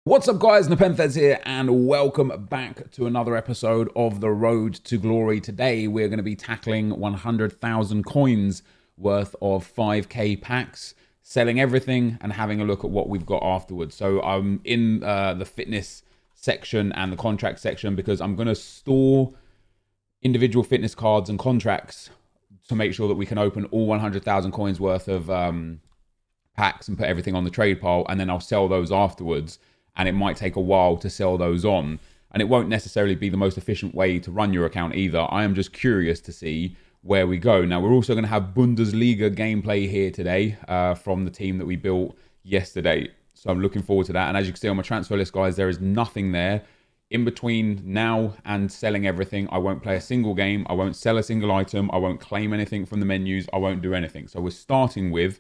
What's up guys, NepentheZ here and welcome back to another episode of The Road to Glory. Today we're going to be tackling 100,000 coins worth of 5k packs, selling everything and having a look at what we've got afterwards. So I'm in the fitness section and the contract section because I'm going to store individual fitness cards and contracts to make sure that we can open all 100,000 coins worth of packs and put everything on the trade pile, and then I'll sell those afterwards. And it might take a while to sell those on. And it won't necessarily be the most efficient way to run your account either. I am just curious to see where we go. Now, we're also going to have Bundesliga gameplay here today from the team that we built yesterday. So I'm looking forward to that. And as you can see on my transfer list, guys, there is nothing there. In between now and selling everything, I won't play a single game. I won't sell a single item. I won't claim anything from the menus. I won't do anything. So we're starting with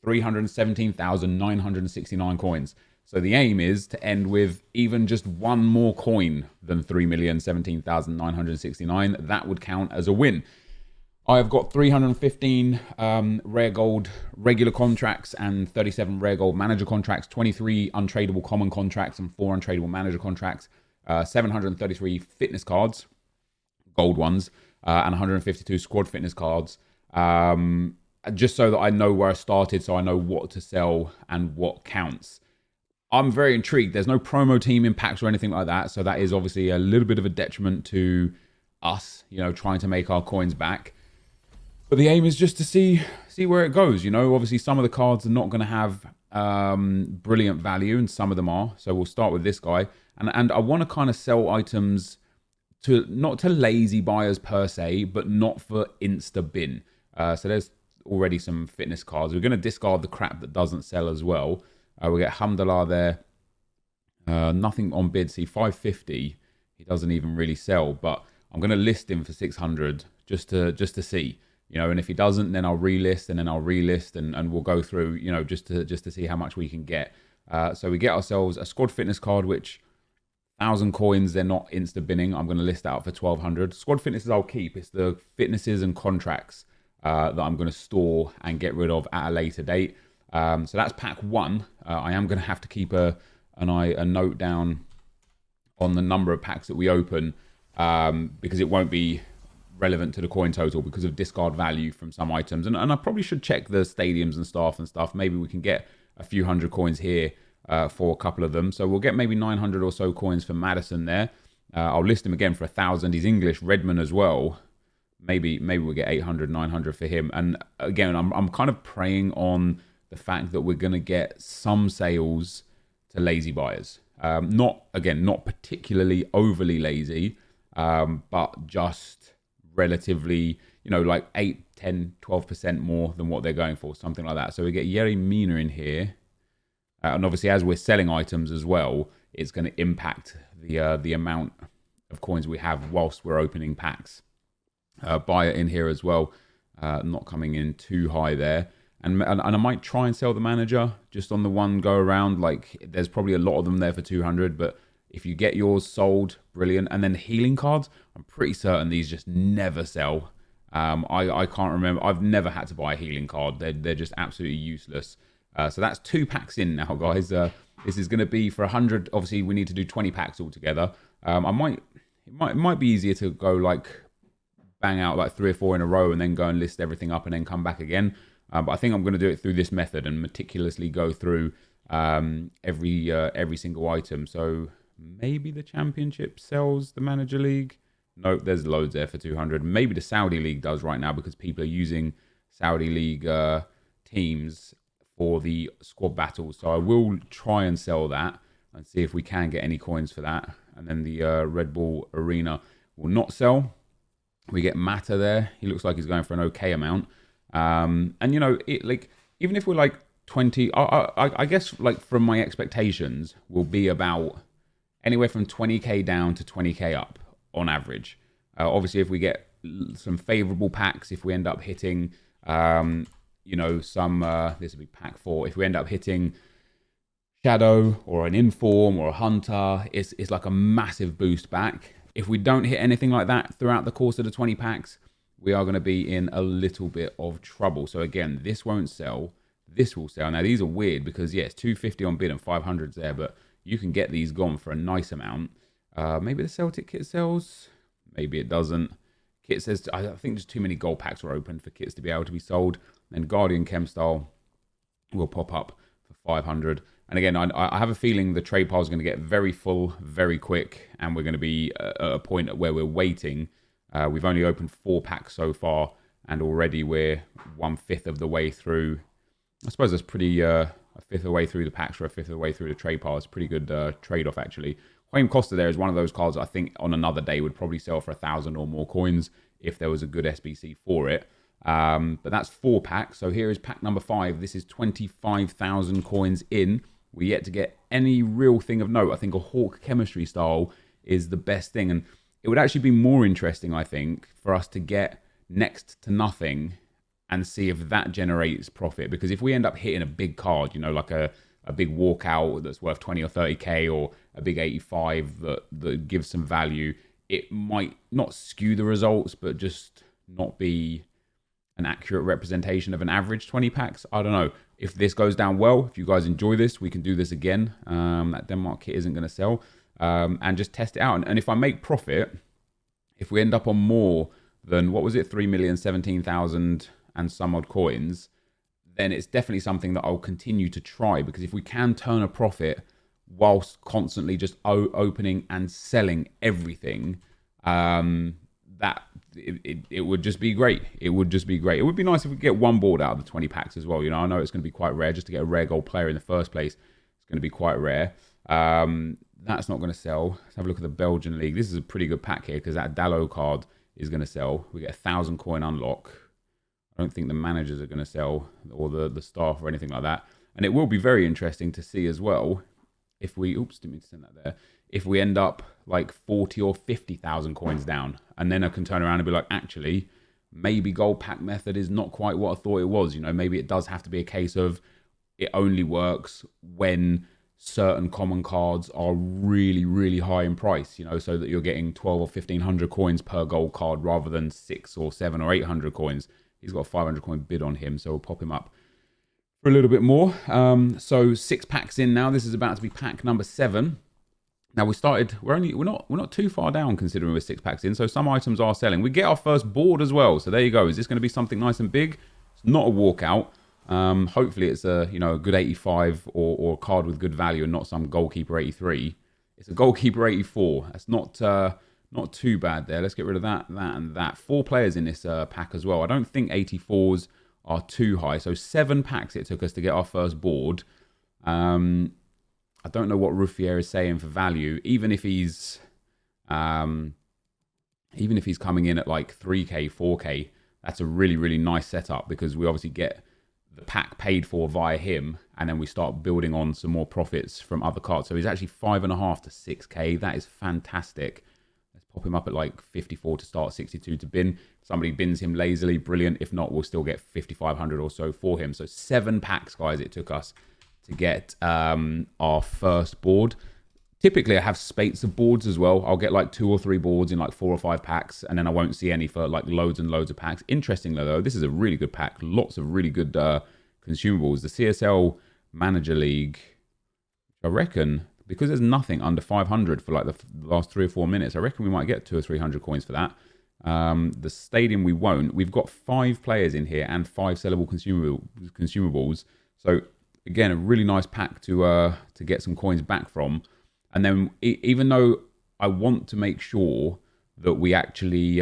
317,969 coins. So the aim is to end with even just one more coin than 3,017,969. That would count as a win. I have got 315 rare gold regular contracts and 37 rare gold manager contracts, 23 untradeable common contracts and 4 untradeable manager contracts, 733 fitness cards, gold ones, and 152 squad fitness cards. Just so that I know where I started, so I know what to sell and what counts. I'm very intrigued. There's no promo team impacts or anything like that. So that is obviously a little bit of a detriment to us, you know, trying to make our coins back. But the aim is just to see where it goes. You know, obviously some of the cards are not going to have brilliant value and some of them are. So we'll start with this guy. And I want to kind of sell items to not to lazy buyers per se, but not for insta bin. So there's already some fitness cards. We're going to discard the crap that doesn't sell as well. We get Hamdallah there. Nothing on bid. See, 550. He doesn't even really sell, but I'm going to list him for 600 just to see, you know. And if he doesn't, then I'll relist, and then I'll relist, and we'll go through, you know, just to see how much we can get. So we get ourselves a squad fitness card, which 1,000 coins. They're not insta binning. I'm going to list out for 1,200. Squad fitnesses I'll keep. It's the fitnesses and contracts that I'm going to store and get rid of at a later date. So that's pack one. I am going to have to keep a note down on the number of packs that we open because it won't be relevant to the coin total because of discard value from some items. And I probably should check the stadiums and staff and stuff. Maybe we can get a few hundred coins here for a couple of them. So we'll get maybe 900 or so coins for Madison there. I'll list him again for 1,000. He's English. Redman as well. Maybe we'll get 800, 900 for him. And again, I'm kind of preying on the fact that we're going to get some sales to lazy buyers. Not particularly overly lazy, but just relatively, you know, like 8, 10, 12% more than what they're going for, something like that. So we get Yerry Mina in here. And obviously, as we're selling items as well, it's going to impact the amount of coins we have whilst we're opening packs. Buyer in here as well, not coming in too high there. And I might try and sell the manager just on the one go around. Like, there's probably a lot of them there for 200, but if you get yours sold, brilliant. And then healing cards, I'm pretty certain these just never sell. I can't remember. I've never had to buy a healing card. They're just absolutely useless. So that's 2 packs in now, guys. This is going to be for 100. Obviously, we need to do 20 packs altogether. It might be easier to go like bang out like 3 or 4 in a row and then go and list everything up and then come back again. But I think I'm going to do it through this method and meticulously go through every single item. So maybe the championship sells the manager league. Nope, there's loads there for 200. Maybe the Saudi league does right now because people are using Saudi league teams for the squad battles. So I will try and sell that and see if we can get any coins for that. And then the Red Bull Arena will not sell. We get Mata there. He looks like he's going for an okay amount. And you know, like, even if we're like 20, I guess like from my expectations will be about anywhere from 20k down to 20k up on average. Obviously, if we get some favorable packs, if we end up hitting, you know, some, this will be pack 4. If we end up hitting Shadow or an Inform or a Hunter, it's like a massive boost back. If we don't hit anything like that throughout the course of the 20 packs, we are going to be in a little bit of trouble. So again, this won't sell. This will sell. Now, these are weird because, yes, 250 on bid and 500's there, but you can get these gone for a nice amount. Maybe the Celtic kit sells. Maybe it doesn't. Kit says, I think just too many gold packs are open for kits to be able to be sold. And Guardian Chem Style will pop up for 500. And again, I have a feeling the trade pile is going to get very full very quick, and we're going to be at a point where we're waiting. We've only opened 4 packs so far, and already we're 1/5 of the way through. I suppose that's pretty, a fifth of the way through the packs or a fifth of the way through the trade pile. It's a pretty good trade-off, actually. Huayim Costa there is one of those cards I think on another day would probably sell for 1,000 or more coins if there was a good SBC for it. But that's 4 packs. So here is pack number 5. This is 25,000 coins in. We're yet to get any real thing of note. I think a Hawk Chemistry style is the best thing. And it would actually be more interesting, I think, for us to get next to nothing and see if that generates profit. Because if we end up hitting a big card, you know, like a big walkout that's worth 20 or 30k, or a big 85 that gives some value, it might not skew the results, but just not be an accurate representation of an average 20 packs. I don't know. If this goes down well, if you guys enjoy this, we can do this again. That Denmark kit isn't going to sell. And just test it out. And if I make profit, if we end up on more than, what was it, 3,017,000 and some odd coins, then it's definitely something that I'll continue to try. Because if we can turn a profit whilst constantly just opening and selling everything, that it would just be great. It would just be great. It would be nice if we could get one board out of the 20 packs as well. You know, I know it's going to be quite rare. Just to get a rare gold player in the first place, it's going to be quite rare. That's not going to sell. Let's have a look at the Belgian League. This is a pretty good pack here because that Dallo card is going to sell. We get 1,000 coin unlock. I don't think the managers are going to sell, or the staff or anything like that. And it will be very interesting to see as well if we, oops, didn't mean to send that there. If we end up like 40 or 50,000 coins down, and then I can turn around and be like, actually, maybe gold pack method is not quite what I thought it was. You know, maybe it does have to be a case of it only works when certain common cards are really, really high in price, you know, so that you're getting 12 or 1,500 coins per gold card rather than 6 or 7 or 800 coins. He's got a 500 coin bid on him, so we'll pop him up for a little bit more. So 6 packs in now. This is about to be pack number 7. Now we started, we're not too far down considering we're 6 packs in, so some items are selling. We get our first board as well, so there you go. Is this going to be something nice and big? It's not a walkout. Hopefully it's a a good 85 or a card with good value and not some goalkeeper 83. It's a goalkeeper 84. That's not too bad there. Let's get rid of that, and that. 4 players in this pack as well. I don't think 84s are too high. So 7 packs it took us to get our first board. I don't know what Ruffier is saying for value. Even if he's coming in at like 3k, 4k, that's a really, really nice setup because we obviously get the pack paid for via him, and then we start building on some more profits from other cards. So he's actually 5.5 to 6k. That is fantastic. Let's pop him up at like 54 to start, 62 to bin. If somebody bins him lazily, brilliant. If not, we'll still get 5,500 or so for him. So 7 packs, guys, it took us to get our first board. Typically, I have spates of boards as well. I'll get like 2 or 3 boards in like 4 or 5 packs, and then I won't see any for like loads and loads of packs. Interestingly, though, this is a really good pack. Lots of really good consumables. The CSL Manager League, I reckon, because there's nothing under 500 for like the last 3 or 4 minutes, I reckon we might get 200 or 300 coins for that. The Stadium, we won't. We've got 5 players in here and 5 sellable consumables. So again, a really nice pack to get some coins back from. And then even though I want to make sure that we actually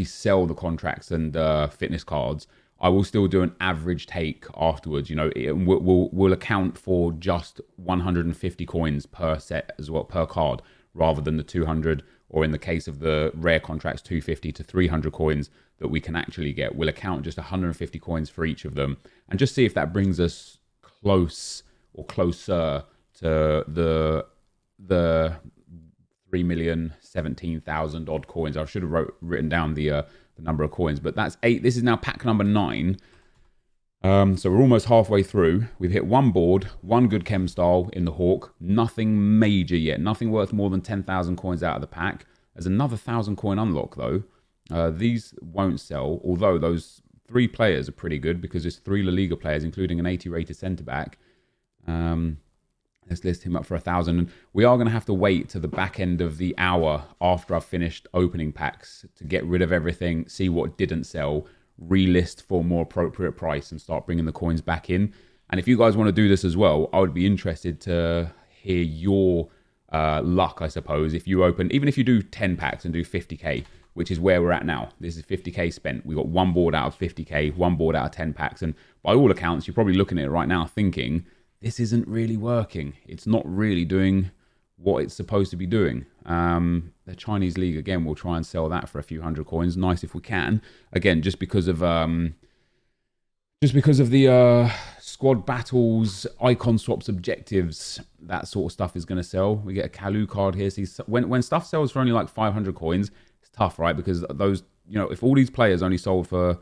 sell the contracts and fitness cards, I will still do an average take afterwards. You know, we'll account for just 150 coins per set as well, per card, rather than the 200, or in the case of the rare contracts, 250 to 300 coins that we can actually get. We'll account just 150 coins for each of them, and just see if that brings us close or closer to the 3,017,000 odd coins. I should have written down the number of coins, but that's 8. This is now pack number 9. So we're almost halfway through. We've hit 1 board, 1 good chem style in the Hawk. Nothing major yet. Nothing worth more than 10,000 coins out of the pack. There's another 1,000 coin unlock though. These won't sell, although those 3 players are pretty good because there's 3 La Liga players, including an 80 rated centre back. Let's list him up for 1,000. And we are going to have to wait to the back end of the hour after I've finished opening packs to get rid of everything, see what didn't sell, relist for a more appropriate price, and start bringing the coins back in. And if you guys want to do this as well, I would be interested to hear your luck, I suppose. If you open, even if you do 10 packs and do 50k, which is where we're at now. This is 50k spent. We got one board out of 50k, one board out of 10 packs. And by all accounts, you're probably looking at it right now thinking, this isn't really working. It's not really doing what it's supposed to be doing. The Chinese League, again, will try and sell that for a few hundred coins. Nice if we can. Again, just because of the squad battles, icon swaps, objectives, that sort of stuff is going to sell. We get a Kalu card here. See, when stuff sells for only like 500 coins, it's tough, right? Because those, if all these players only sold for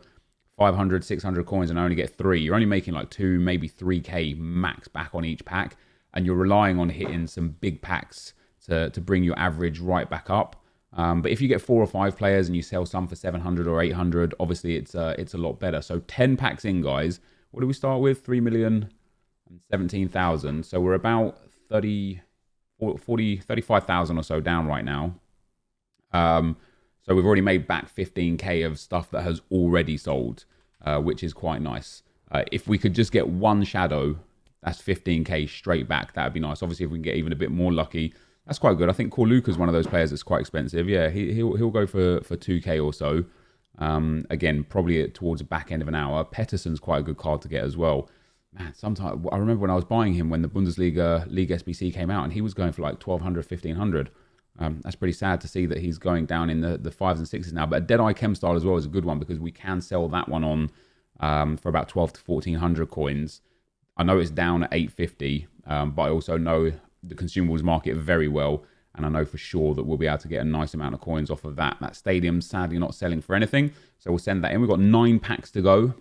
500, 600 coins and I only get 3, you're only making like 2, maybe 3k max back on each pack, and you're relying on hitting some big packs to bring your average right back up. But if you get 4 or 5 players and you sell some for 700 or 800, obviously it's a lot better. So 10 packs in, guys. What do we start with? 3,017,000. So we're about 35,000 or so down right now. So we've already made back 15k of stuff that has already sold, which is quite nice. If we could just get one shadow, that's 15k straight back. That would be nice. Obviously, if we can get even a bit more lucky, that's quite good. I think Corluca's one of those players that's quite expensive. Yeah, he'll go for 2k or so. Again, probably towards the back end of an hour. Pettersson's quite a good card to get as well. Man, sometimes I remember when I was buying him when the Bundesliga League SBC came out, and he was going for like 1,200, 1,500. That's pretty sad to see that he's going down in the 5s and 6s now. But Deadeye Chem Style as well is a good one because we can sell that one on for about 12 to 1,400 coins. I know it's down at 850, but I also know the consumables market very well, and I know for sure that we'll be able to get a nice amount of coins off of that. That stadium's sadly not selling for anything, so we'll send that in. We've got 9 packs to go.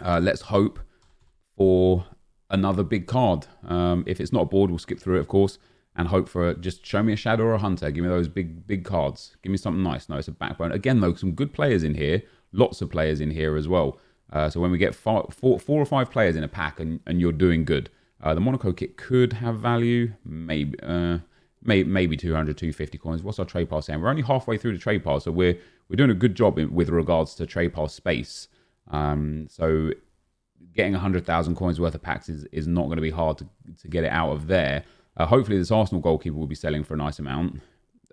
Let's hope for another big card. If it's not a board, we'll skip through it, of course, and hope for just show me a shadow or a hunter. Give me those big cards. Give me something nice. No, it's a backbone. Again, though, some good players in here. Lots of players in here as well. So when we get 4 or 5 players in a pack and you're doing good, the Monaco kit could have value. Maybe 200, 250 coins. What's our trade pile saying? We're only halfway through the trade pile, so we're doing a good job with regards to trade pile space. So getting 100,000 coins worth of packs is not going to be hard to get it out of there. Hopefully this Arsenal goalkeeper will be selling for a nice amount.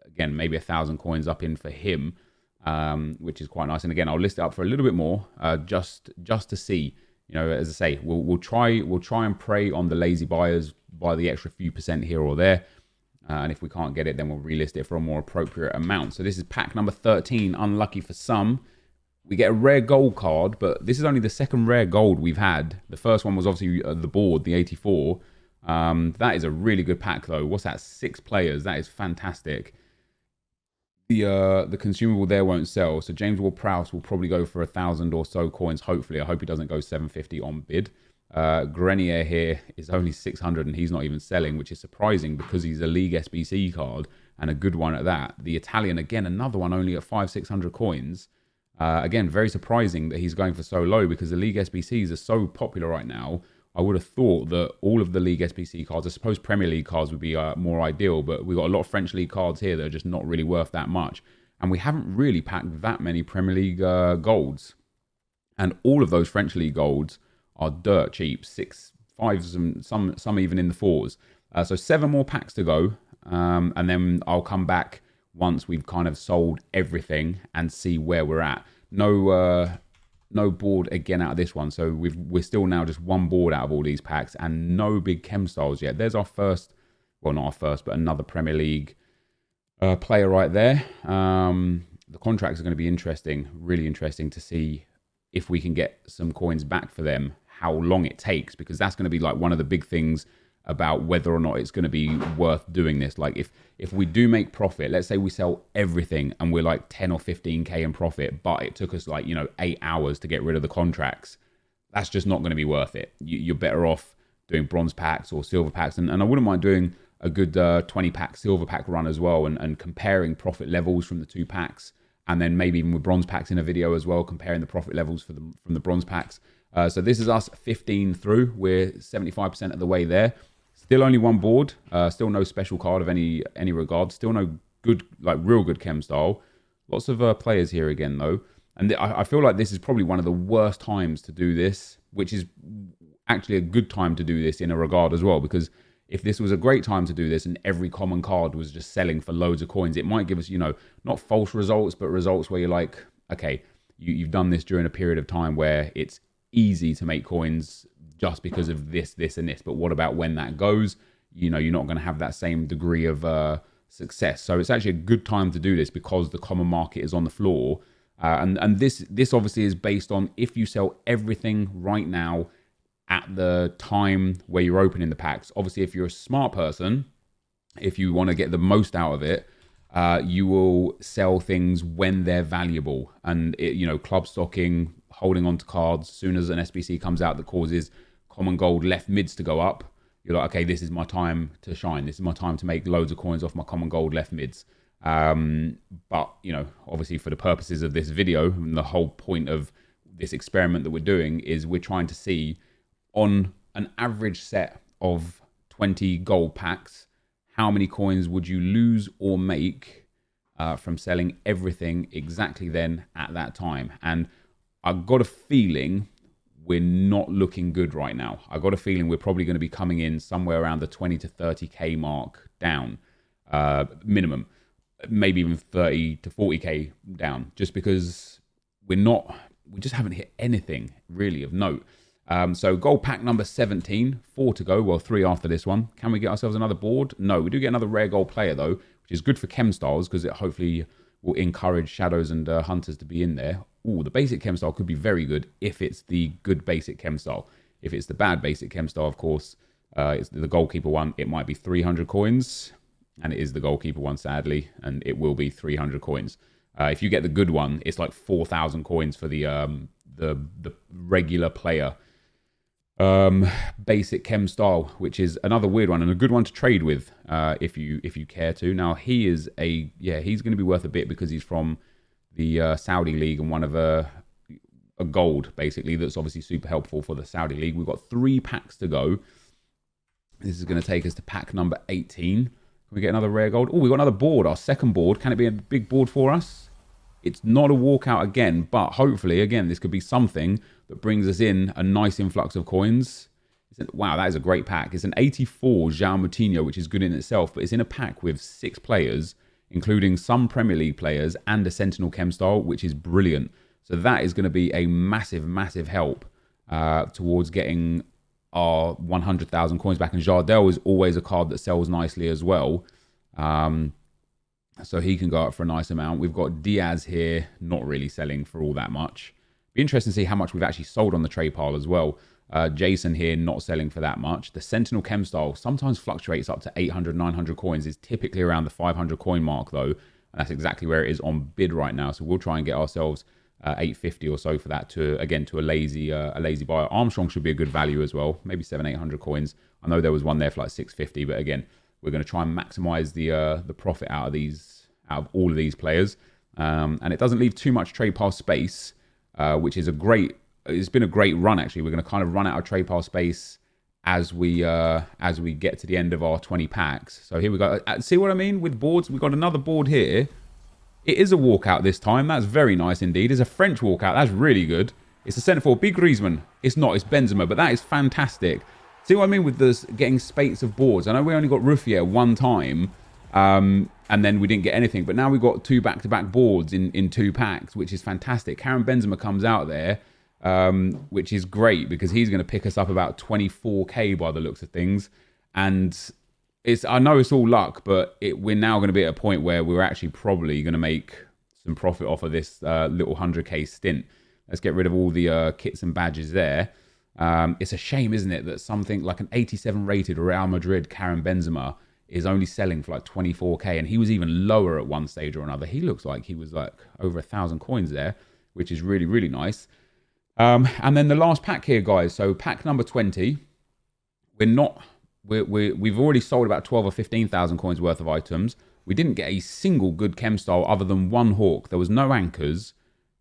Again, maybe 1,000 coins up in for him, which is quite nice. And again, I'll list it up for a little bit more, just to see. As I say, we'll try and prey on the lazy buyers, buy the extra few percent here or there. And if we can't get it, then we'll relist it for a more appropriate amount. So this is pack number 13. Unlucky for some. We get a rare gold card, but this is only the second rare gold we've had. The first one was obviously the board, the 84. That is a really good pack, though. What's that? 6 players. That is fantastic. The consumable there won't sell. So James Ward-Prowse will probably go for 1,000 or so coins, hopefully. I hope he doesn't go 750 on bid. Grenier here is only 600 and he's not even selling, which is surprising because he's a League SBC card and a good one at that. The Italian, again, another one only at 500-600 coins. Again, very surprising that he's going for so low because the League SBCs are so popular right now. I would have thought that all of the League SBC cards, I suppose Premier League cards would be more ideal, but we've got a lot of French League cards here that are just not really worth that much. And we haven't really packed that many Premier League golds. And all of those French League golds are dirt cheap, 6, 5s, and some even in the 4s. So 7 more packs to go, and then I'll come back once we've kind of sold everything and see where we're at. No board again out of this one, so we're still now just one board out of all these packs, and no big chem styles yet. There's our first, well, not our first, but another Premier League player right there. The contracts are going to be interesting, really interesting to see if we can get some coins back for them, how long it takes, because that's going to be like one of the big things about whether or not it's going to be worth doing this. Like if we do make profit, let's say we sell everything and we're like 10 or 15k in profit, but it took us like 8 hours to get rid of the contracts, that's just not going to be worth it. You're better off doing bronze packs or silver packs, and I wouldn't mind doing a good 20 pack silver pack run as well, and comparing profit levels from the 2 packs, and then maybe even with bronze packs in a video as well, comparing the profit levels from the bronze packs. So this is us 15 through. We're 75% of the way there. Still only one board. Still no special card of any regard. Still no good, like real good chem style. Lots of players here again though. And I feel like this is probably one of the worst times to do this, which is actually a good time to do this in a regard as well, because if this was a great time to do this and every common card was just selling for loads of coins, it might give us, not false results, but results where you're like, okay, you've done this during a period of time where it's easy to make coins just because of this, this, and this. But what about when that goes? You're not going to have that same degree of success. So it's actually a good time to do this because the common market is on the floor. And this obviously is based on if you sell everything right now at the time where you're opening the packs. Obviously, if you're a smart person, if you want to get the most out of it, you will sell things when they're valuable. And, club stocking, holding on to cards, as soon as an SBC comes out that causes common gold left mids to go up, you're like, okay, this is my time to shine. This is my time to make loads of coins off my common gold left mids. But, obviously for the purposes of this video, and the whole point of this experiment that we're doing is we're trying to see on an average set of 20 gold packs, how many coins would you lose or make from selling everything exactly then at that time? And I've got a feeling we're not looking good right now. I've got a feeling we're probably going to be coming in somewhere around the 20 to 30k mark down, minimum, maybe even 30 to 40k down, just because we just haven't hit anything really of note. So gold pack number 17, 4 to go. Well, 3 after this one. Can we get ourselves another board? No, we do get another rare gold player though, which is good for chem styles because it hopefully will encourage shadows and hunters to be in there. Ooh, the basic chem style could be very good if it's the good basic chem style. If it's the bad basic chem style, of course, it's the goalkeeper one. It might be 300 coins, and it is the goalkeeper one, sadly, and it will be 300 coins. If you get the good one, it's like 4,000 coins for the regular player basic chem style, which is another weird one and a good one to trade with if you care to. Now he's going to be worth a bit because he's from the Saudi league and one of a gold basically that's obviously super helpful for the Saudi league. We've got 3 packs to go. This is going to take us to pack number 18. Can we get another rare gold? Oh, we've got another board, our second board. Can it be a big board for us? It's not a walkout again, but hopefully, again, this could be something that brings us in a nice influx of coins. Wow, that is a great pack. It's an 84 João Moutinho, which is good in itself, but it's in a pack with 6 players, including some Premier League players and a Sentinel Chem style, which is brilliant. So that is going to be a massive, massive help towards getting our 100,000 coins back. And Jardel is always a card that sells nicely as well. So he can go up for a nice amount. We've got Diaz here, not really selling for all that much. Be interesting to see how much we've actually sold on the trade pile as well. Jason here, not selling for that much. The Sentinel Chem style sometimes fluctuates up to 800, 900 coins. It's typically around the 500 coin mark though. And that's exactly where it is on bid right now. So we'll try and get ourselves 850 or so for that to a lazy buyer. Armstrong should be a good value as well. Maybe 700-800 coins. I know there was one there for like 650, but again, we're going to try and maximize the profit out of all of these players, and it doesn't leave too much trade pile space, which is it's been a great run actually. We're going to kind of run out of trade pile space as we get to the end of our 20 packs. So here we go. See what I mean with boards? We've got another board here. It is a walkout this time. That's very nice indeed. It's a French walkout. That's really good. It's a centre forward. Big Griezmann. It's not. It's Benzema, but that is fantastic. See what I mean with this getting spates of boards? I know we only got Ruffier one time, and then we didn't get anything. But now we've got 2 back-to-back boards in 2 packs, which is fantastic. Karim Benzema comes out there, which is great because he's going to pick us up about 24k by the looks of things. And I know it's all luck, but we're now going to be at a point where we're actually probably going to make some profit off of this little 100k stint. Let's get rid of all the kits and badges there. It's a shame, isn't it, that something like an 87 rated Real Madrid Karim Benzema is only selling for like 24k, and he was even lower at one stage or another. He looks like he was like over 1,000 coins there, which is really, really nice. And then the last pack here, guys. So pack number 20. We've already sold about 12 or 15,000 coins worth of items. We didn't get a single good chem style other than one Hawk. There was no anchors,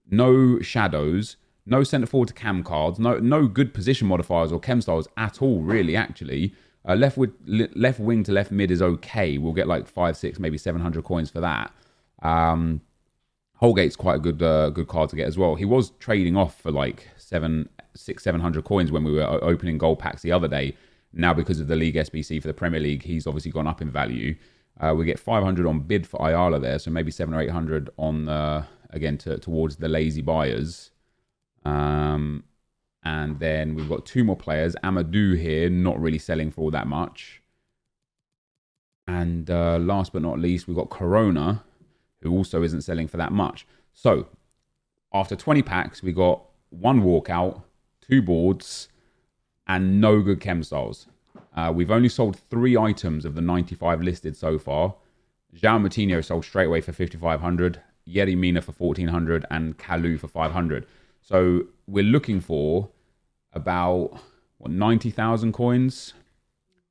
no shadows, no centre forward to cam cards, no good position modifiers or chem styles at all, really, actually. Left wing to left mid is okay. We'll get like 5, 6, maybe 700 coins for that. Holgate's quite a good card to get as well. He was trading off for like 700 coins when we were opening gold packs the other day. Now, because of the League SBC for the Premier League, he's obviously gone up in value. We get 500 on bid for Ayala there, so maybe 700 or 800 on again towards the lazy buyers. And then we've got 2 more players. Amadou here, not really selling for all that much. And last but not least, we've got Corona, who also isn't selling for that much. So, after 20 packs, we got 1 walkout, 2 boards, and no good chem styles. We've only sold 3 items of the 95 listed so far. João Moutinho sold straight away for 5,500, Yerry Mina for 1,400, and Kalu for 500. So, we're looking for about, 90,000 coins?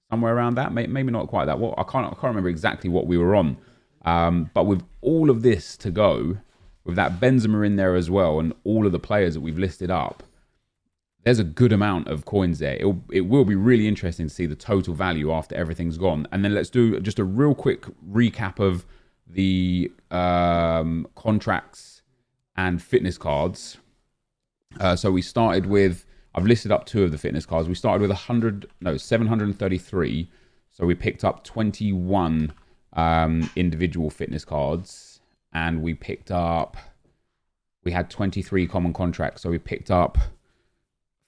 Somewhere around that, maybe not quite that. Well, I can't remember exactly what we were on. But with all of this to go, with that Benzema in there as well, and all of the players that we've listed up, there's a good amount of coins there. It will be really interesting to see the total value after everything's gone. And then let's do just a real quick recap of the contracts and fitness cards. So we started with, I've listed up 2 of the fitness cards. We started with 733. So we picked up 21 individual fitness cards, and we had 23 common contracts. So we picked up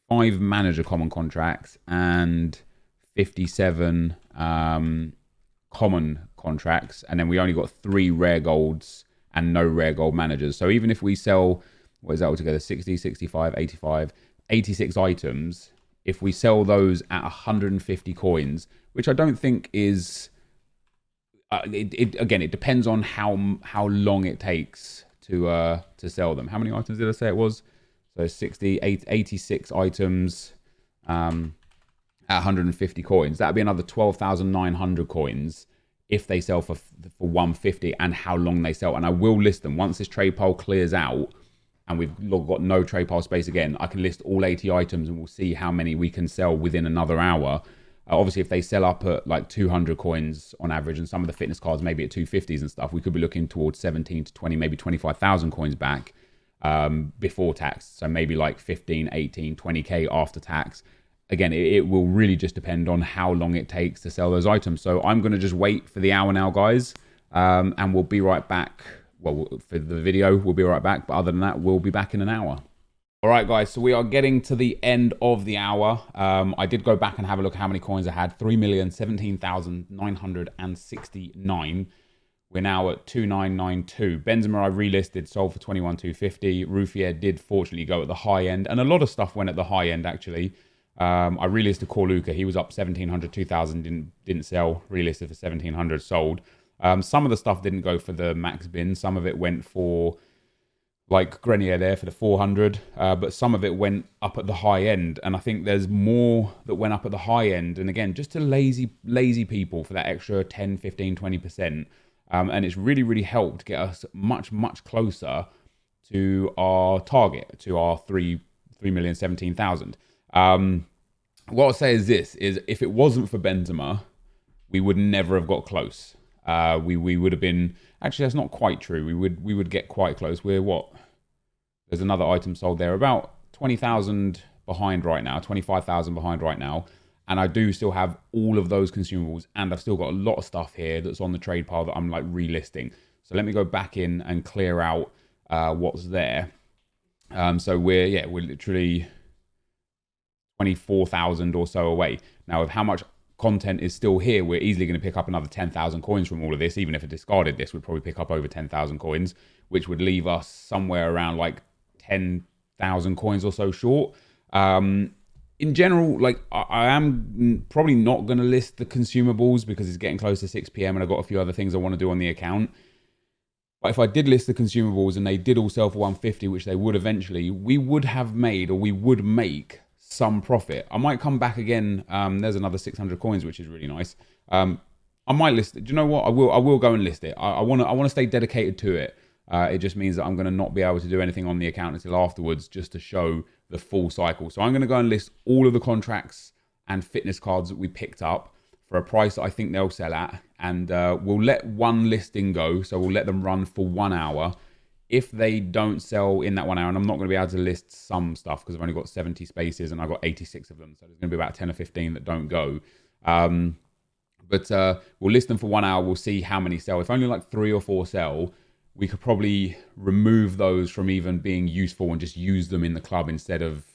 5 manager common contracts and 57 common contracts, and then we only got 3 rare golds and no rare gold managers. So even if we sell, what is that altogether, 60, 65, 85, 86 items, if we sell those at 150 coins, which I don't think is again, it depends on how long it takes to sell them. How many items did I say it was? So 86 items at 150 coins. That'd be another 12,900 coins if they sell for 150, and how long they sell. And I will list them once this trade pile clears out and we've got no trade pile space again. I can list all 80 items and we'll see how many we can sell within another hour. Obviously, if they sell up at like 200 coins on average, and some of the fitness cards maybe at 250s and stuff, we could be looking towards 17 to 20, maybe 25,000 coins back before tax. So maybe like 15, 18, 20k after tax. Again, it will really just depend on how long it takes to sell those items. So I'm going to just wait for the hour now, guys, and we'll be right back. Well, for the video, we'll be right back. But other than that, we'll be back in an hour. All right, guys, so we are getting to the end of the hour. I did go back and have a look at how many coins I had. 3,017,969. We're now at 2,992. Benzema I relisted, sold for 21,250. Ruffier did fortunately go at the high end, and a lot of stuff went at the high end, actually. I relisted Corluca. He was up 1,700, 2,000, didn't sell. Relisted for 1,700, sold. Some of the stuff didn't go for the max bin. Some of it went for, like Grenier there, for the 400. But some of it went up at the high end. And I think there's more that went up at the high end. And again, just to lazy people for that extra 10, 15, 20%. And it's really, really helped get us much, much closer to our target, to our 3,017,000. What I'll say is this, is if it wasn't for Benzema, we would never have got close. We would have been, actually that's not quite true. We would get quite close. We're what? There's another item sold there, about 20,000 behind right now, 25,000 behind right now. And I do still have all of those consumables, and I've still got a lot of stuff here that's on the trade pile that I'm like relisting. So let me go back in and clear out what's there. So we're literally 24,000 or so away. Now, with how much content is still here, we're easily going to pick up another 10,000 coins from all of this. Even if I discarded this, we'd probably pick up over 10,000 coins, which would leave us somewhere around like 10,000 coins or so short. In general, like I am probably not going to list the consumables because it's getting close to 6 p.m. and I've got a few other things I want to do on the account. But if I did list the consumables and they did all sell for 150, which they would eventually, we would have made, or we would make, some profit. I might come back again. There's another 600 coins, which is really nice. I might list it. Do you know what? I will go and list it. I want to stay dedicated to it. It just means that I'm going to not be able to do anything on the account until afterwards, just to show the full cycle. So I'm going to go and list all of the contracts and fitness cards that we picked up for a price that I think they'll sell at. And we'll let one listing go. So we'll let them run for 1 hour. If they don't sell in that 1 hour, and I'm not going to be able to list some stuff because I've only got 70 spaces and I've got 86 of them. So there's going to be about 10 or 15 that don't go. But we'll list them for 1 hour. We'll see how many sell. If only like 3 or 4 sell, we could probably remove those from even being useful and just use them in the club instead of,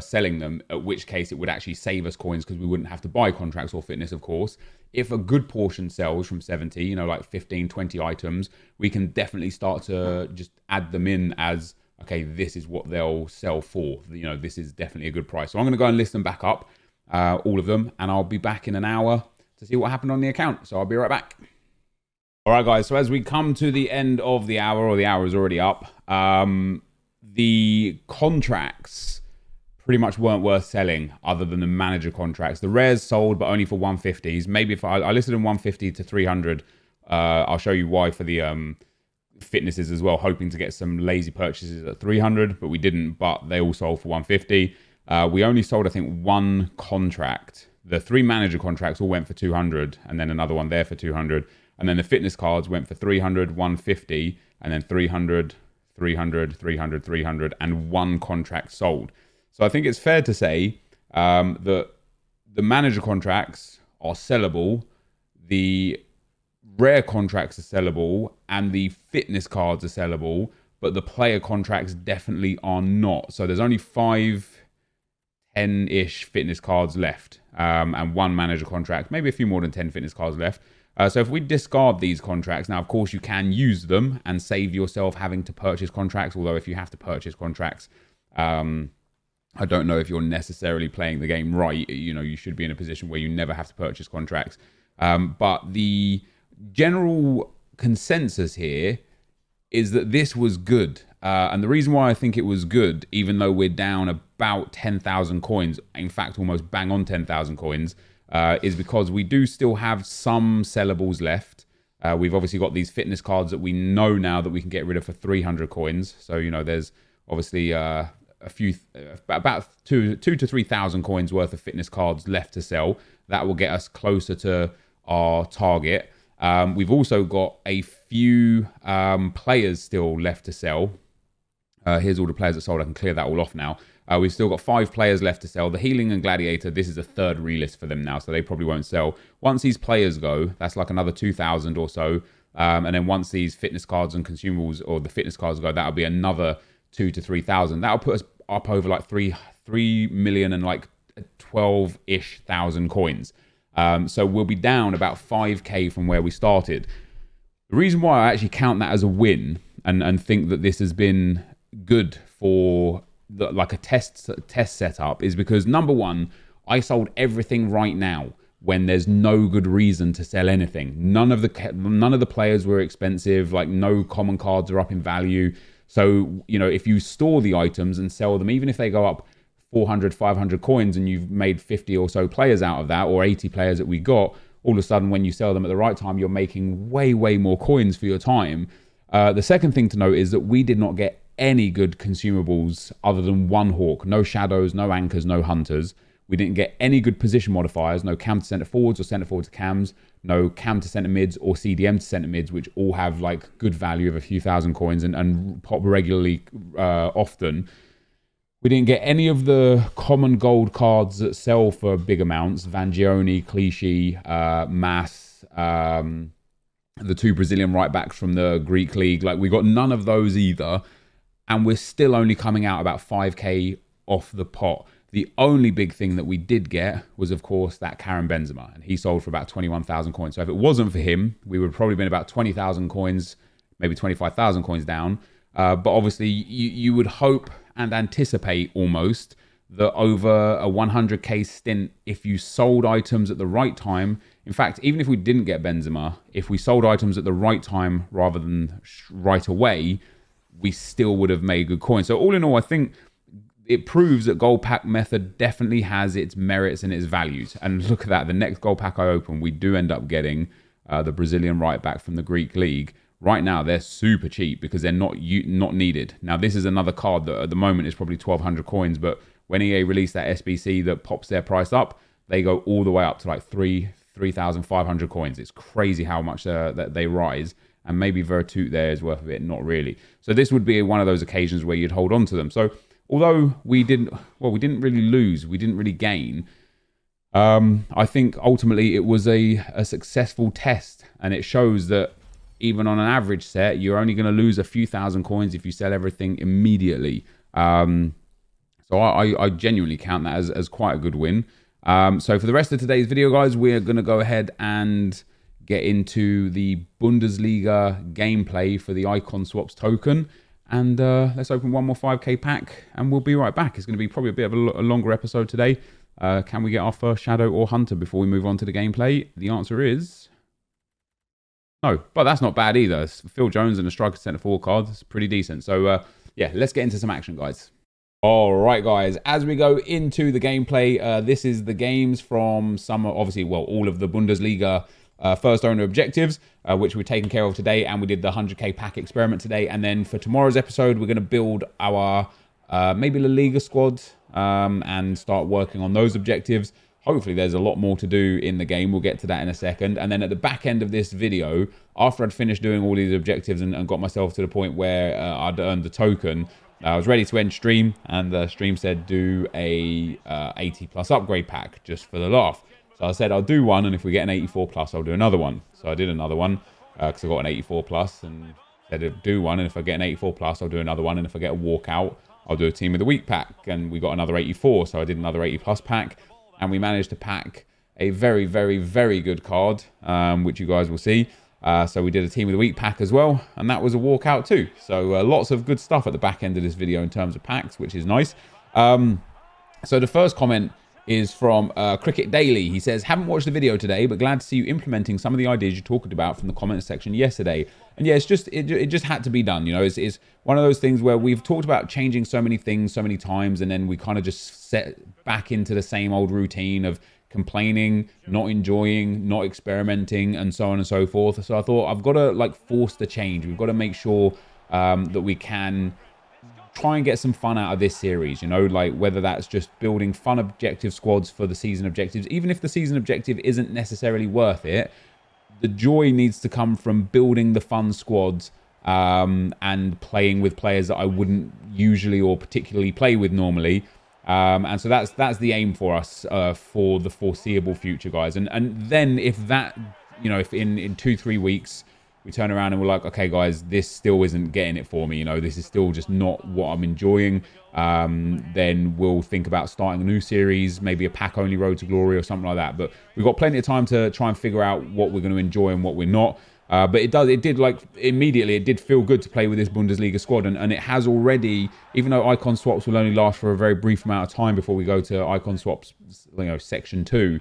selling them, at which case it would actually save us coins because we wouldn't have to buy contracts or fitness, of course. If a good portion sells from 70, like 15, 20 items, we can definitely start to just add them in as, okay, this is what they'll sell for. This is definitely a good price. So I'm going to go and list them back up, all of them, and I'll be back in an hour to see what happened on the account. So I'll be right back. All right, guys. So as we come to the end of the hour, or the hour is already up, the contracts pretty much weren't worth selling other than the manager contracts. The rares sold, but only for 150s. Maybe if I listed them 150 to 300, I'll show you why for the fitnesses as well, hoping to get some lazy purchases at 300, but we didn't, but they all sold for 150. We only sold, I think, one contract. The 3 manager contracts all went for 200, and then another one there for 200. And then the fitness cards went for 300, 150, and then 300, 300, 300, 300, and one contract sold. So I think it's fair to say that the manager contracts are sellable, the rare contracts are sellable, and the fitness cards are sellable, but the player contracts definitely are not. So there's only 5, 10-ish fitness cards left, and one manager contract, maybe a few more than 10 fitness cards left. So if we discard these contracts, now of course you can use them and save yourself having to purchase contracts, although if you have to purchase contracts, I don't know if you're necessarily playing the game right. You should be in a position where you never have to purchase contracts. But the general consensus here is that this was good. And the reason why I think it was good, even though we're down about 10,000 coins, in fact, almost bang on 10,000 coins, is because we do still have some sellables left. We've obviously got these fitness cards that we know now that we can get rid of for 300 coins. So, there's obviously about 2,000 to 3,000 coins worth of fitness cards left to sell. That will get us closer to our target. We've also got a few players still left to sell. Here's all the players that sold. I can clear that all off now. We've still got 5 players left to sell. The Healing and Gladiator, this is a third relist for them now, so they probably won't sell. Once these players go, that's like another 2,000 or so. And then once these fitness cards and consumables, or the fitness cards go, that'll be another 2,000 to 3,000. That'll put us up over like 3 million and like 12-ish thousand coins. So we'll be down about 5k from where we started. The reason why I actually count that as a win and think that this has been good for like a test setup is because, number one, I sold everything right now when there's no good reason to sell anything. None of the players were expensive. Like, no common cards are up in value. So, if you store the items and sell them, even if they go up 400, 500 coins and you've made 50 or so players out of that, or 80 players that we got, all of a sudden when you sell them at the right time, you're making way, way more coins for your time. The second thing to note is that we did not get any good consumables other than one Hawk. No shadows, no anchors, no hunters. We didn't get any good position modifiers, no cam to centre forwards or centre forward to cams, no cam to centre mids or CDM to centre mids, which all have like good value of a few thousand coins and pop regularly often. We didn't get any of the common gold cards that sell for big amounts. Vangioni, Clichy, Mass, the 2 Brazilian right backs from the Greek league. Like, we got none of those either. And we're still only coming out about 5k off the pot. The only big thing that we did get was, of course, that Karim Benzema. And he sold for about 21,000 coins. So if it wasn't for him, we would have probably been about 20,000 coins, maybe 25,000 coins down. But obviously, you would hope and anticipate almost that over a 100k stint, if you sold items at the right time, in fact, even if we didn't get Benzema, if we sold items at the right time rather than right away, we still would have made good coins. So all in all, I think it proves that gold pack method definitely has its merits and its values. And look at that, the next gold pack I open, we do end up getting the Brazilian right back from the Greek league. Right now, they're super cheap because they're not needed. Now, this is another card that at the moment is probably 1,200 coins, but when EA release that SBC that pops their price up, they go all the way up to like 3,500 coins. It's crazy how much that they rise. And maybe Virtute there is worth of it, not really. So this would be one of those occasions where you'd hold on to them. So although we didn't really lose, we didn't really gain. I think ultimately it was a successful test, and it shows that even on an average set, you're only going to lose a few thousand coins if you sell everything immediately. So I genuinely count that as quite a good win. So for the rest of today's video, guys, we're going to go ahead and get into the Bundesliga gameplay for the Icon Swaps token. And let's open one more 5k pack, and we'll be right back. It's going to be probably a bit of a longer episode today. Can we get our first Shadow or Hunter before we move on to the gameplay? The answer is no, but that's not bad either. It's Phil Jones and a striker centre forward card. It's pretty decent. So yeah, let's get into some action, guys. All right, guys, as we go into the gameplay, this is the games from obviously, all of the Bundesliga first owner objectives, which we're taking care of today, and we did the 100k pack experiment today. And then for tomorrow's episode, we're going to build our maybe La Liga squad and start working on those objectives. Hopefully there's a lot more to do in the game. We'll get to that in a second. And then at the back end of this video, after I'd finished doing all these objectives and got myself to the point where I'd earned the token, I was ready to end stream, and the stream said do a 80 plus upgrade pack just for the laugh. So I said I'll do one, and if we get an 84 plus, I'll do another one. So I did another one because I got an 84 plus, and said I'd do one, and if I get an 84 plus, I'll do another one, and if I get a walkout, I'll do a team of the week pack. And we got another 84, so I did another 80 plus pack, and we managed to pack a very, very, very good card, which you guys will see. So we did a team of the week pack as well, and that was a walkout too. So lots of good stuff at the back end of this video in terms of packs, which is nice. So the first comment is from Cricket Daily. He says, haven't watched the video today, but glad to see you implementing some of the ideas you talked about from the comments section yesterday. And yeah, it just had to be done. You know, it's one of those things where we've talked about changing so many things so many times, and then we kind of just set back into the same old routine of complaining, not enjoying, not experimenting, and so on and so forth. So I thought I've got to force the change. We've got to make sure that we can try and get some fun out of this series, you know, whether that's just building fun objective squads for the season objectives. Even if the season objective isn't necessarily worth it, the joy needs to come from building the fun squads and playing with players that I wouldn't usually or particularly play with normally. And so that's the aim for us for the foreseeable future, guys. And then if that, you know, if in 2-3 weeks we turn around and we're like, okay, guys, this still isn't getting it for me, you know, this is still just not what I'm enjoying, then we'll think about starting a new series, maybe a pack only Road to Glory or something like that. But we've got plenty of time to try and figure out what we're going to enjoy and what we're not. But it did feel good to play with this Bundesliga squad, and it has already, even though Icon Swaps will only last for a very brief amount of time before we go to Icon Swaps, you know, section 2,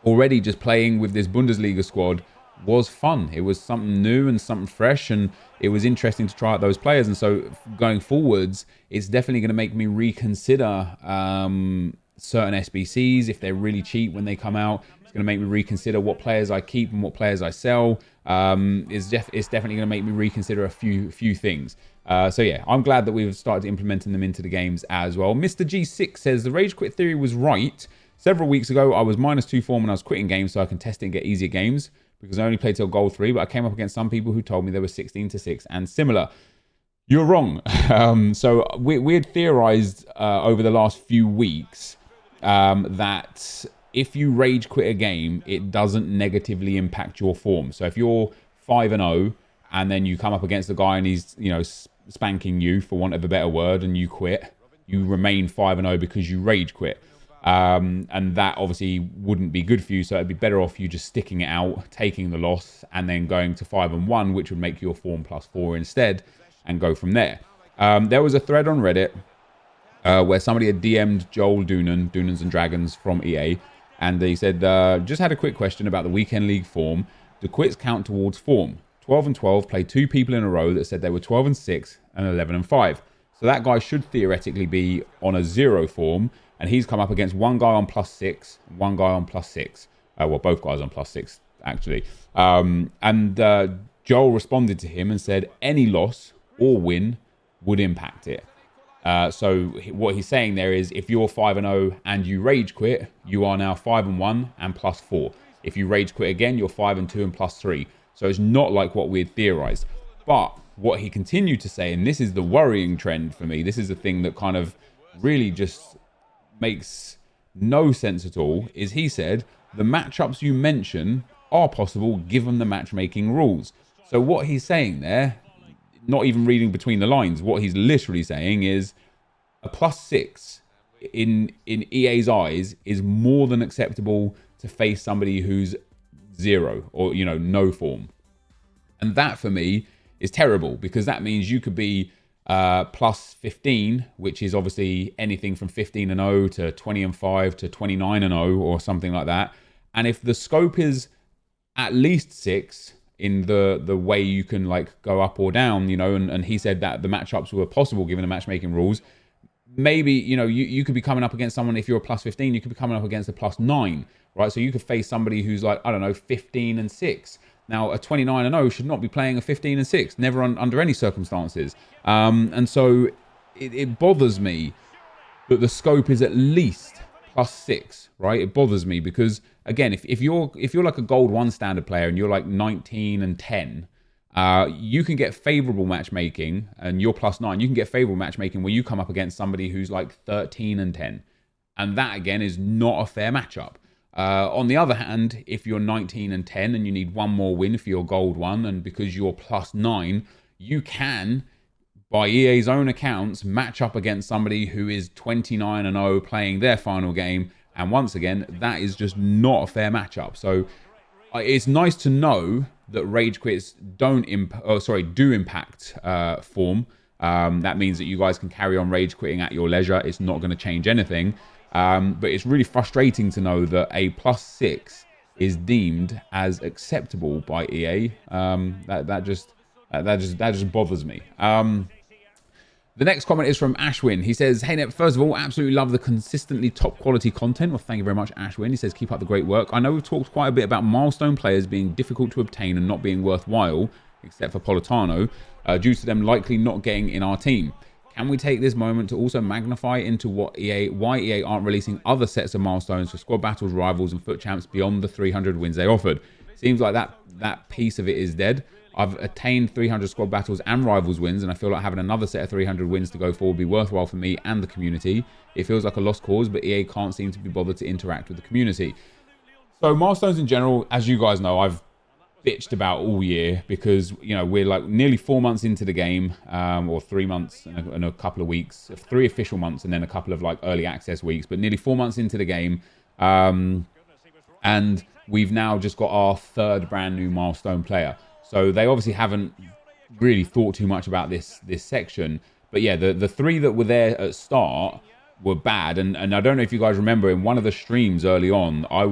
already just playing with this Bundesliga squad was fun. It was something new and something fresh, and it was interesting to try out those players. And so going forwards, it's definitely going to make me reconsider certain SBCs if they're really cheap when they come out. It's going to make me reconsider what players I keep and what players I sell. It's definitely going to make me reconsider a few things. So yeah, I'm glad that we've started implementing them into the games as well. Mr. G6 says, the rage quit theory was right. Several weeks ago, I was -2 form when I was quitting games so I can test it and get easier games, because I only played till gold 3, but I came up against some people who told me they were 16-6 and similar. You're wrong. So we had theorized over the last few weeks that if you rage quit a game, it doesn't negatively impact your form. So if you're 5-0 and then you come up against a guy and he's, you know, spanking you, for want of a better word, and you quit, you remain 5-0 because you rage quit. And that obviously wouldn't be good for you, so it'd be better off you just sticking it out, taking the loss, and then going to 5-1, which would make your form +4 instead, and go from there. There was a thread on Reddit where somebody had DM'd Joel Dunes and Dragons from EA, and they said, just had a quick question about the weekend league form. Do quits count towards form? 12-12 played 2 people in a row that said they were 12-6 and 11-5. So that guy should theoretically be on a 0 form, and he's come up against one guy on +6, one guy on +6. Well, both guys on +6, actually. Joel responded to him and said any loss or win would impact it. So what he's saying there is, if you're 5-0 and you rage quit, you are now 5-1 and +4. If you rage quit again, you're 5-2 and +3. So it's not like what we had theorized. But what he continued to say, and this is the worrying trend for me, this is the thing that kind of really just makes no sense at all, is he said, the matchups you mention are possible given the matchmaking rules. So what he's saying there, not even reading between the lines, what he's literally saying is a +6 in EA's eyes is more than acceptable to face somebody who's 0 or, you know, no form. And that for me is terrible, because that means you could be +15, which is obviously anything from 15-0 to 20-5 to 29-0 or something like that. And if the scope is at least 6 in the way you can like go up or down, you know, and he said that the matchups were possible given the matchmaking rules, maybe, you know, you could be coming up against someone, if you're a +15, you could be coming up against a +9, right? So you could face somebody who's like, I don't know, 15-6. Now, a 29-0 should not be playing a 15-6, never under any circumstances. And so it bothers me that the scope is at least +6, right? It bothers me because, again, if you're like a gold 1 standard player and you're like 19-10, you can get favorable matchmaking, and you're +9. You can get favorable matchmaking where you come up against somebody who's like 13-10, and that again is not a fair matchup. On the other hand, if you're 19-10 and you need one more win for your gold 1, and because you're +9, you can, by EA's own accounts, match up against somebody who is 29-0 playing their final game. And once again, that is just not a fair matchup. So it's nice to know that rage quits do impact form. That means that you guys can carry on rage quitting at your leisure. It's not going to change anything. But it's really frustrating to know that a +6 is deemed as acceptable by EA. That just bothers me. The next comment is from Ashwin. He says, hey, Nep, first of all, absolutely love the consistently top quality content. Well, thank you very much, Ashwin. He says, keep up the great work. I know we've talked quite a bit about milestone players being difficult to obtain and not being worthwhile, except for Politano, due to them likely not getting in our team. Can we take this moment to also magnify into why EA aren't releasing other sets of milestones for squad battles, rivals, and foot champs beyond the 300 wins they offered? Seems like that piece of it is dead. I've attained 300 squad battles and rivals wins, and I feel like having another set of 300 wins to go for would be worthwhile for me and the community. It feels like a lost cause, but EA can't seem to be bothered to interact with the community. So milestones in general, as you guys know, I've bitched about all year, because, you know, we're like nearly 4 months into the game, or 3 months and a couple of weeks, 3 official months, and then a couple of like early access weeks, but nearly 4 months into the game. And we've now just got our 3rd brand new milestone player. So they obviously haven't really thought too much about this section. But yeah, the 3 that were there at start were bad. And I don't know if you guys remember, in one of the streams early on, I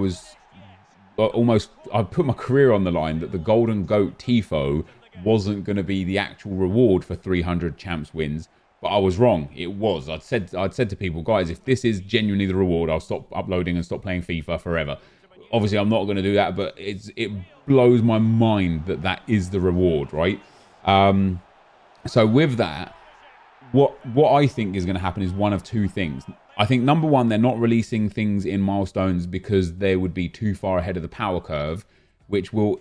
put my career on the line that the Golden Goat Tifo wasn't going to be the actual reward for 300 champs wins. But I was wrong. It was. I'd said to people, guys, if this is genuinely the reward, I'll stop uploading and stop playing FIFA forever. Obviously, I'm not going to do that, but it blows my mind that is the reward, right? So with that, what I think is going to happen is one of 2 things. I think, number one, they're not releasing things in milestones because they would be too far ahead of the power curve, which will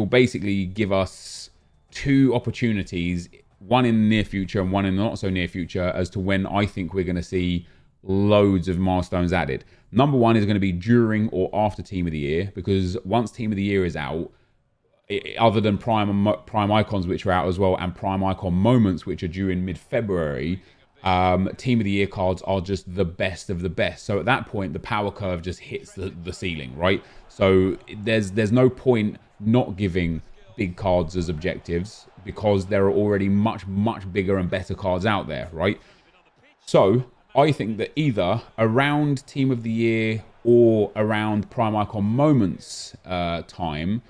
basically give us 2 opportunities, one in the near future and one in the not so near future, as to when I think we're going to see loads of milestones added. Number one is going to be during or after Team of the Year, because once Team of the Year is out, other than Prime Icons, which are out as well, and Prime Icon Moments, which are due in mid-February, Team of the Year cards are just the best of the best. So at that point, the power curve just hits the ceiling, right? So there's no point not giving big cards as objectives, because there are already much bigger and better cards out there, right? So I think that either around Team of the Year or around Prime Icon Moments time,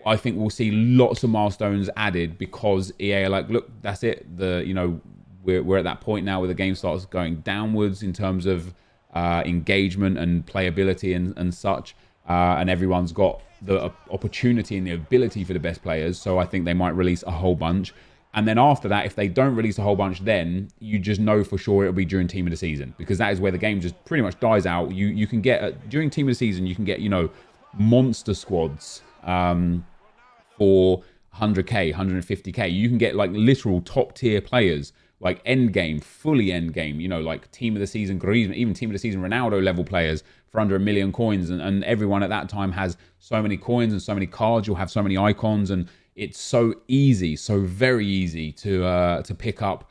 I think we'll see lots of milestones added, because EA are like, look, that's it. We're at that point now where the game starts going downwards in terms of engagement and playability and such, and everyone's got the opportunity and the ability for the best players. So I think they might release a whole bunch. And then after that, if they don't release a whole bunch, then you just know for sure it'll be during Team of the Season, because that is where the game just pretty much dies out. You can get, during Team of the Season, you can get, you know, monster squads for 100k, 150k. You can get like literal top tier players, like end game, fully end game, you know, like Team of the Season Griezmann, even Team of the Season Ronaldo level players for under 1 million coins. And everyone at that time has so many coins and so many cards. You'll have so many icons, and it's so easy, so very easy to pick up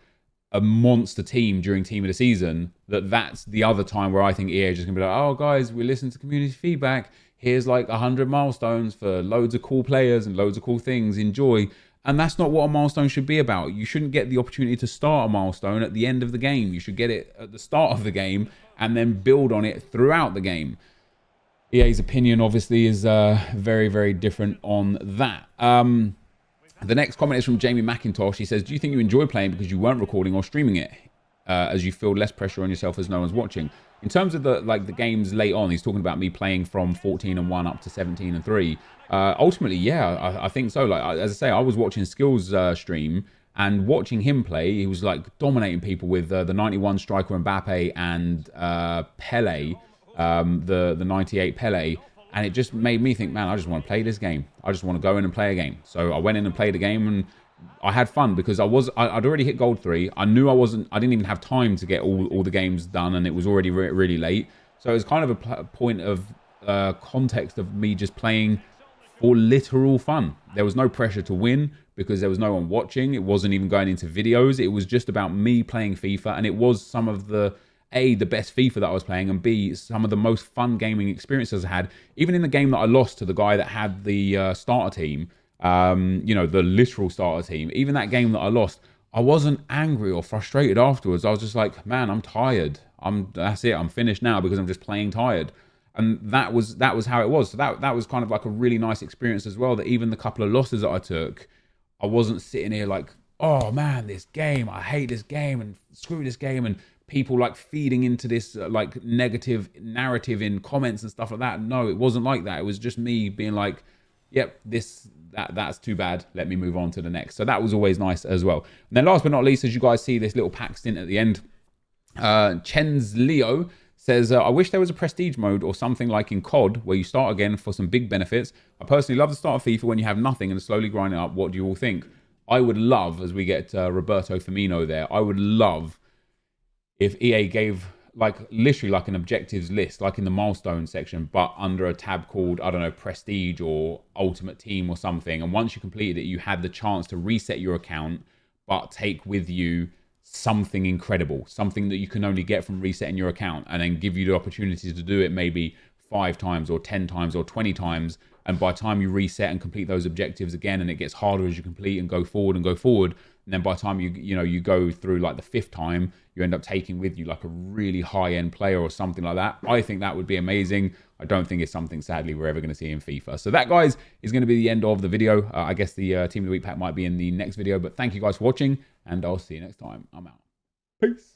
a monster team during Team of the Season, that's the other time where I think EA is just gonna be like, oh guys, we listen to community feedback. Here's like 100 milestones for loads of cool players and loads of cool things. Enjoy. And that's not what a milestone should be about. You shouldn't get the opportunity to start a milestone at the end of the game. You should get it at the start of the game and then build on it throughout the game. EA's opinion obviously is very, very different on that. The next comment is from Jamie McIntosh. He says, do you think you enjoy playing because you weren't recording or streaming it, as you feel less pressure on yourself as no one's watching? In terms of the games late on, he's talking about me playing from 14-1 up to 17-3. Ultimately, yeah, I think so. Like, as I say, I was watching Skills stream, and watching him play, he was like dominating people with the 91 striker Mbappe and Pele, the 98 Pele. And it just made me think, man, I just want to play this game. I just want to go in and play a game. So I went in and played a game, and I had fun because I'd already hit gold 3. I knew I didn't even have time to get all the games done, and it was already really late. So it was kind of a point of context of me just playing for literal fun. There was no pressure to win because there was no one watching. It wasn't even going into videos. It was just about me playing FIFA, and it was some of the best FIFA that I was playing, and B, some of the most fun gaming experiences I had. Even in the game that I lost to the guy that had the starter team, you know, the literal starter team, even that game that I lost, I wasn't angry or frustrated afterwards. I was just like, man, I'm tired. That's it. I'm finished now because I'm just playing tired. And that was how it was. So that was kind of like a really nice experience as well, that even the couple of losses that I took, I wasn't sitting here like, oh man, this game, I hate this game and screw this game, and people like feeding into this like negative narrative in comments and stuff like that. No, it wasn't like that. It was just me being like, yep, that's too bad. Let me move on to the next. So that was always nice as well. And then last but not least, as you guys see this little pack stint at the end, Chen's Leo says, I wish there was a prestige mode or something like in COD where you start again for some big benefits. I personally love the start of FIFA when you have nothing and slowly grinding up. What do you all think? I would love, as we get Roberto Firmino there, I would love if EA gave like literally like an objectives list, like in the milestone section, but under a tab called, I don't know, prestige or ultimate team or something. And once you completed it, you had the chance to reset your account, but take with you something incredible, something that you can only get from resetting your account, and then give you the opportunity to do it maybe 5 times or 10 times or 20 times. And by the time you reset and complete those objectives again, and it gets harder as you complete and go forward, and then by the time you go through like the 5th time, you end up taking with you like a really high-end player or something like that. I think that would be amazing. I don't think it's something, sadly, we're ever going to see in FIFA. So that, guys, is going to be the end of the video. I guess the Team of the Week pack might be in the next video, but thank you guys for watching, and I'll see you next time. I'm out. Peace.